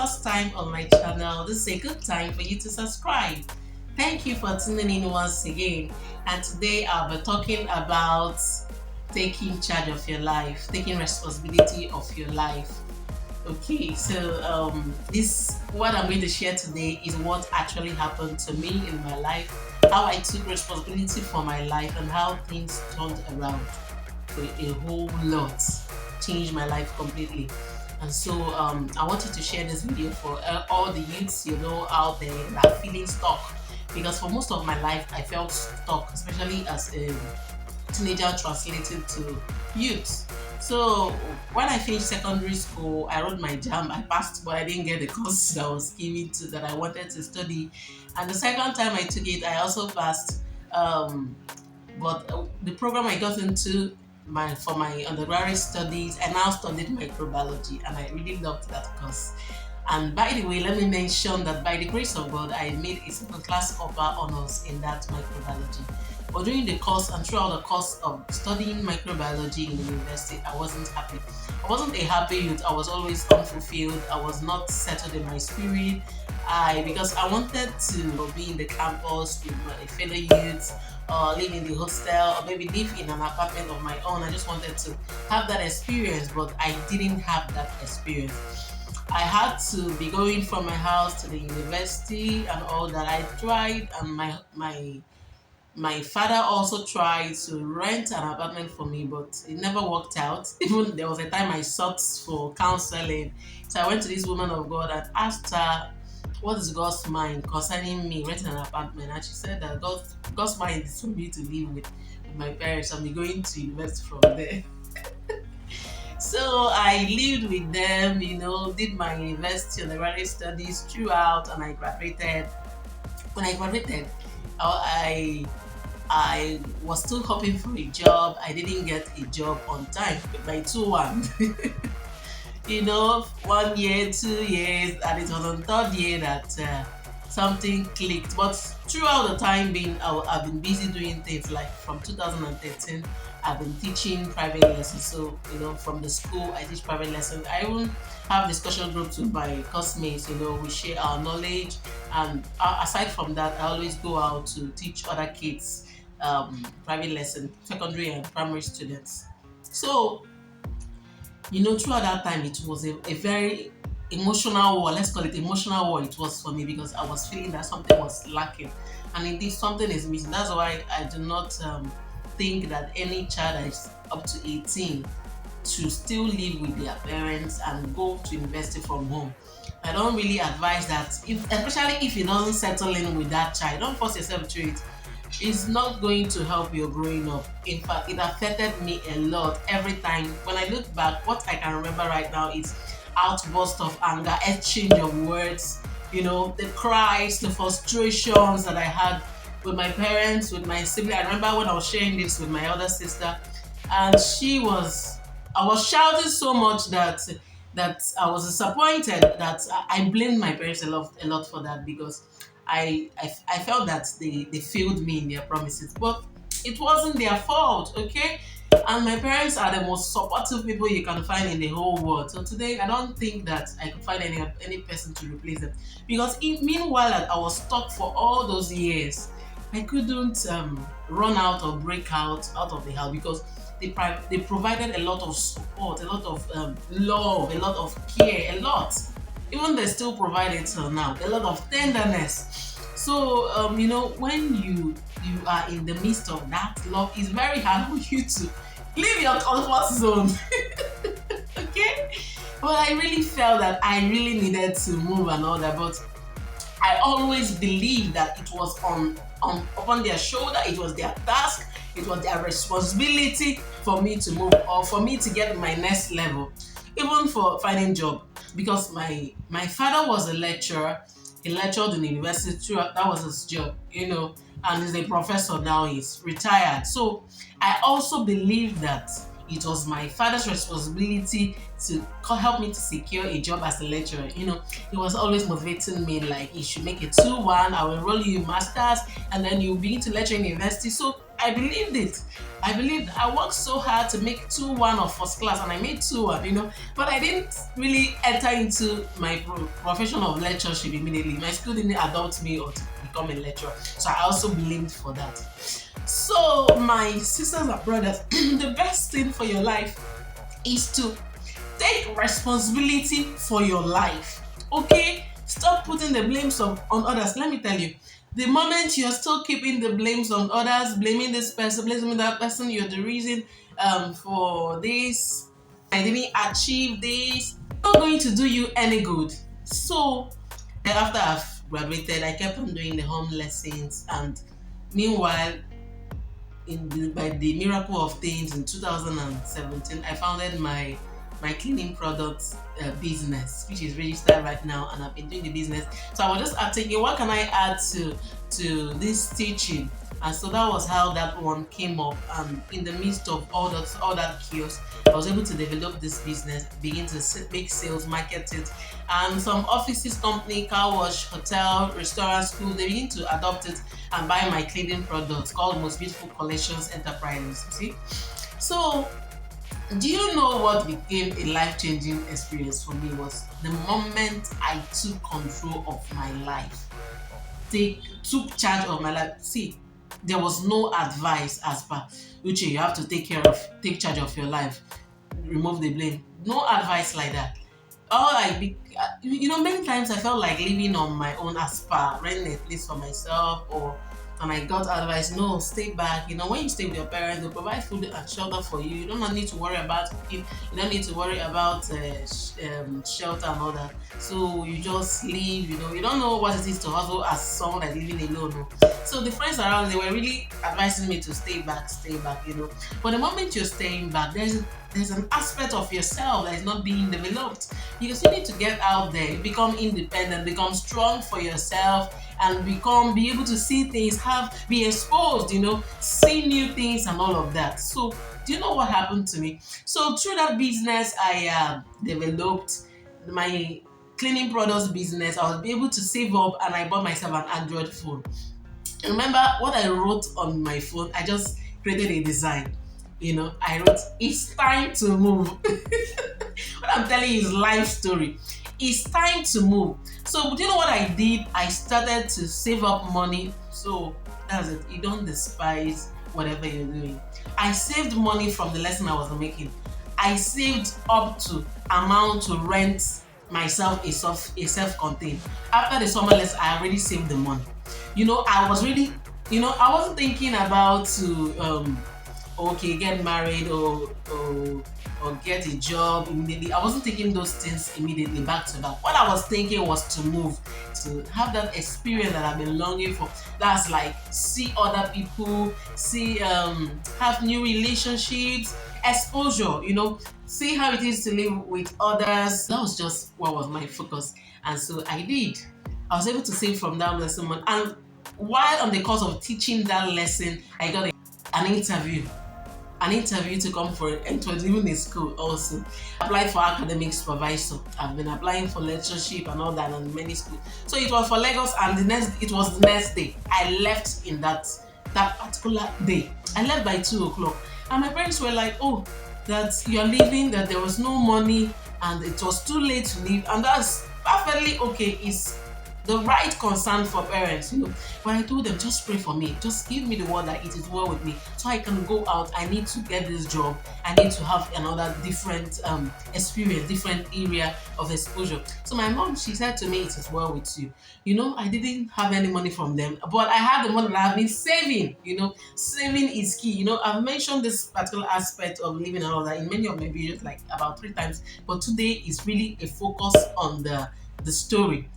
first time on my channel, this is a good time for you to subscribe. Thank you for tuning in once again. And today I'll be talking about taking charge of your life, taking responsibility of your life. Okay, so this what I'm going to share today is what actually happened to me in my life, how I took responsibility for my life, and how things turned around for a whole lot, changed my life completely. And so I wanted to share this video for all the youths out there that are feeling stuck, because for most of my life I felt stuck, especially as a teenager translated to youth. So when I finished secondary school, I wrote my jam. I passed, but I didn't get the course that I was given to that I wanted to study. And the second time I took it, I also passed. But the program I got into for my undergraduate studies, I now studied microbiology, and I really loved that course. And by the way, let me mention that by the grace of God, I made a second class upper honors in that microbiology. But during the course and throughout the course of studying microbiology in the university, I wasn't happy. I wasn't a happy youth. I was always unfulfilled. I was not settled in my spirit. Because I wanted to be in the campus with my fellow youths, or live in the hostel, or maybe live in an apartment of my own. I just wanted to have that experience, but I didn't have that experience. I had to be going from my house to the university and all that. I tried, and my father also tried to rent an apartment for me, but it never worked out. Even there was a time I sought for counseling. So I went to this woman of God and asked her, what is God's mind concerning me renting an apartment? And she said that God's mind is for me to live with my parents and be going to university from there. So I lived with them, did my university undergraduate studies throughout, and I graduated. When I graduated, I I was still hoping for a job. I didn't get a job on time with my 2-1. 1 year, 2 years, and it was on third year that something clicked. But throughout the time being, I've been busy doing things. Like from 2013, I've been teaching private lessons. So from the school, I teach private lessons. I even have discussion groups with my classmates. We share our knowledge, and aside from that, I always go out to teach other kids private lesson, secondary and primary students. So throughout that time, it was a very emotional war. Let's call it emotional war. It was for me, because I was feeling that something was lacking, and indeed something is missing. That's why I do not think that any child that is up to 18 should still live with their parents and go to university from home. I don't really advise that, especially if you don't settle in with that child. Don't force yourself to it. It's not going to help you growing up. In fact, it affected me a lot. Every time when I look back, what I can remember right now is outburst of anger, exchange of words, the cries, the frustrations that I had with my parents, with my sibling. I remember when I was sharing this with my other sister, and I was shouting so much that I was disappointed, that I blamed my parents a lot for that, because I felt that they failed me in their promises, but it wasn't their fault, okay? And my parents are the most supportive people you can find in the whole world. So today, I don't think that I could find any person to replace them, because meanwhile that I was stuck for all those years, I couldn't run out or break out of the house, because they provided a lot of support, a lot of love, a lot of care, a lot. Even they still provide it till now, a lot of tenderness. So when you are in the midst of that love, it's very hard for you to leave your comfort zone. Okay, but I really felt that I really needed to move and all that. But I always believed that it was upon their shoulder. It was their task. It was their responsibility for me to move, or for me to get my next level, even for finding job. Because my father was a lecturer. He lectured in the university throughout. That was his job, and he's a professor now. He's retired. So I also believe that it was my father's responsibility to help me to secure a job as a lecturer. He was always motivating me, like, you should make a 2-1, I will enroll you in masters, and then you begin to lecture in university. So I believed it. I worked so hard to make 2-1 of first class, and I made 2-1, but I didn't really enter into my profession of lectureship immediately. My school didn't adopt me or to become a lecturer, so I also blamed for that. So my sisters and brothers, the best thing for your life is to take responsibility for your life. Okay? Stop putting the blames on others. Let me tell you, the moment you're still keeping the blames on others, blaming this person, blaming that person, you're the reason for this, I didn't achieve this, not going to do you any good. So after I've graduated, I kept on doing the home lessons, and meanwhile, by the miracle of things, in 2017, I founded my cleaning products business, which is registered right now, and I've been doing the business. So I was just thinking, what can I add to this teaching? And so that was how that one came up. And in the midst of all that chaos, I was able to develop this business, begin to make sales, market it, and some offices, company, car wash, hotel, restaurant, school, they begin to adopt it and buy my cleaning products called Most Beautiful Collections Enterprises. You see, so do you know what became a life-changing experience for me was the moment I took control of my life, took charge of my life. See, there was no advice as per Yucee, you have to take charge of your life, remove the blame. No advice like that. Many times I felt like living on my own as per renting a place for myself, and I got advice, no, stay back. When you stay with your parents, they'll provide food and shelter for you. You don't need to worry about cooking. You don't need to worry about shelter and all that. So you just leave. You don't know what it is to hustle as someone that's living alone. No? So the friends around, they were really advising me to stay back. But the moment you're staying back, there's an aspect of yourself that is not being developed, because you need to get out there, become independent, become strong for yourself, and be able to see things, be exposed, see new things and all of that. So do you know what happened to me? So through that business, I developed my cleaning products business. I was able to save up, and I bought myself an Android phone. Remember what I wrote on my phone? I just created a design. I wrote, "It's time to move." What I'm telling you is life story. It's time to move. So, do you know what I did? I started to save up money. So that's it. You don't despise whatever you're doing. I saved money from the lesson I was making. I saved up to amount to rent myself a self-contained. After the summer lesson, I already saved the money. I was really, I wasn't thinking about to get married or get a job immediately. I wasn't thinking those things immediately back to back. What I was thinking was to move, to have that experience that I've been longing for. That's like see other people, have new relationships, exposure, see how it is to live with others. That was just what was my focus. And so I did. I was able to save from that lesson. And while on the course of teaching that lesson, I got an interview to come for it, and it was even in school also. I applied for academic supervisor. I've been applying for lectureship and all that in many schools. So it was for Lagos, and it was the next day. I left in that particular day. I left by 2 o'clock, and my parents were like, "Oh, that you're leaving, that there was no money, and it was too late to leave," and that's perfectly okay. It's the right concern for parents, But I told them, just pray for me. Just give me the word that it is well with me, so I can go out. I need to get this job. I need to have another different experience, different area of exposure. So my mom, she said to me, it is well with you. I didn't have any money from them, but I had the money that I've been saving. Saving is key. I've mentioned this particular aspect of living and all that in many of my videos, like about 3 times. But today is really a focus on the story.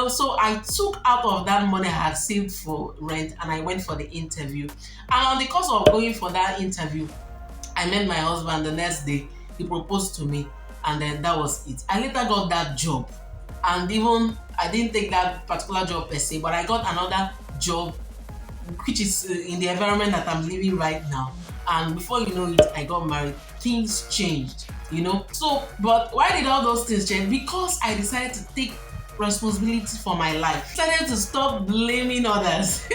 So I took out of that money I had saved for rent, and I went for the interview. And on the course of going for that interview, I met my husband the next day. He proposed to me, and then that was it. I later got that job, and even I didn't take that particular job per se, but I got another job, which is in the environment that I'm living right now. And before you know it, I got married. Things changed. So, but why did all those things change? Because I decided to take responsibility for my life. I started to stop blaming others.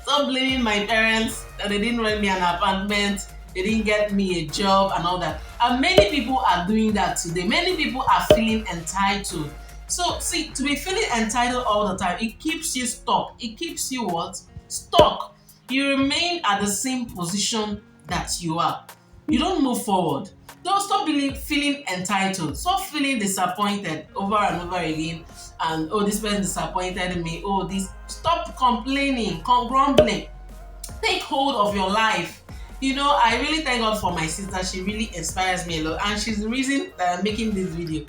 Stop blaming my parents that they didn't rent me an apartment, they didn't get me a job and all that. And many people are doing that today. Many people are feeling entitled. So see, to be feeling entitled all the time, it keeps you stuck. It keeps you what? Stuck. You remain at the same position that you are. You don't move forward. Don't stop feeling entitled. Stop feeling disappointed over and over again. And oh, this person disappointed me. Oh, this. Stop complaining, grumbling. Take hold of your life. I really thank God for my sister. She really inspires me a lot, and she's the reason that I'm making this video.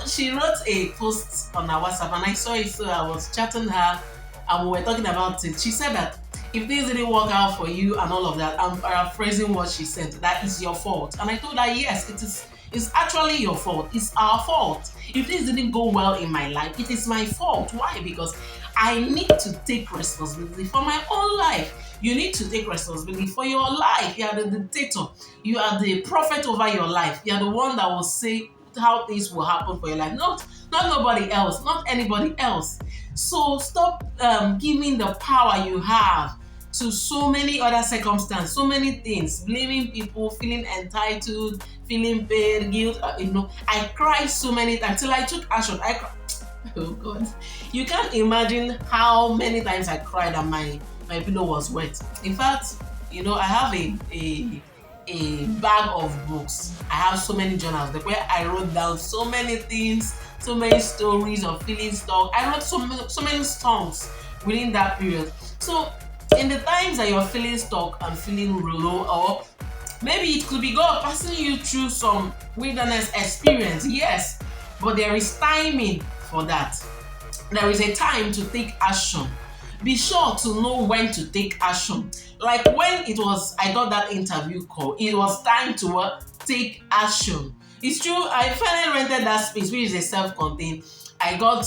She wrote a post on her WhatsApp, and I saw it, so I was chatting her, and we were talking about it. She said that if things didn't work out for you and all of that, I'm paraphrasing what she said, that is your fault. And I told her, yes, it is. It's actually your fault. It's our fault. If things didn't go well in my life, it is my fault. Why? Because I need to take responsibility for my own life. You need to take responsibility for your life. You are the dictator. You are the prophet over your life. You are the one that will say how things will happen for your life. Not nobody else, not anybody else. So stop giving the power you have to so many other circumstances, so many things, blaming people, feeling entitled, feeling pain, guilt. I cried so many times till I took action. I cried. Oh God, you can't imagine how many times I cried and my pillow was wet. In fact, I have a bag of books. I have so many journals where I wrote down so many things, so many stories of feeling stuck. I wrote so many songs within that period. So in the times that you're feeling stuck and feeling low, or maybe it could be God passing you through some wilderness experience, yes, but there is timing for that. There is a time to take action. Be sure to know when to take action. Like when I got that interview call, it was time to take action. It's true, I finally rented that space, which is a self-contained. I got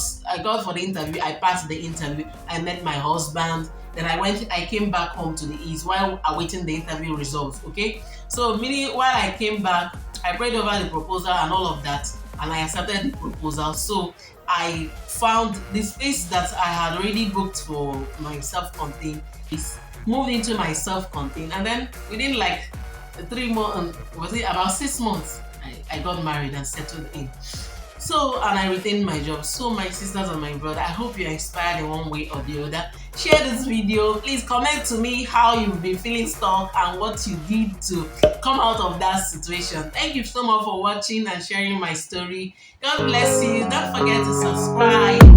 for the interview, I passed the interview, I met my husband, then I came back home to the east while awaiting the interview results. Okay, so meaning while I came back, I prayed over the proposal and all of that, and I accepted the proposal. So I found the space that I had already booked for my self-contained, is moved into my self-contained, and then within like 3 months, was it about 6 months, I got married and settled in. So, and I retained my job. So my sisters and my brother, I hope you're inspired in one way or the other. Share this video. Please comment to me how you've been feeling stuck and what you did to come out of that situation. Thank you so much for watching and sharing my story. God bless you. Don't forget to subscribe.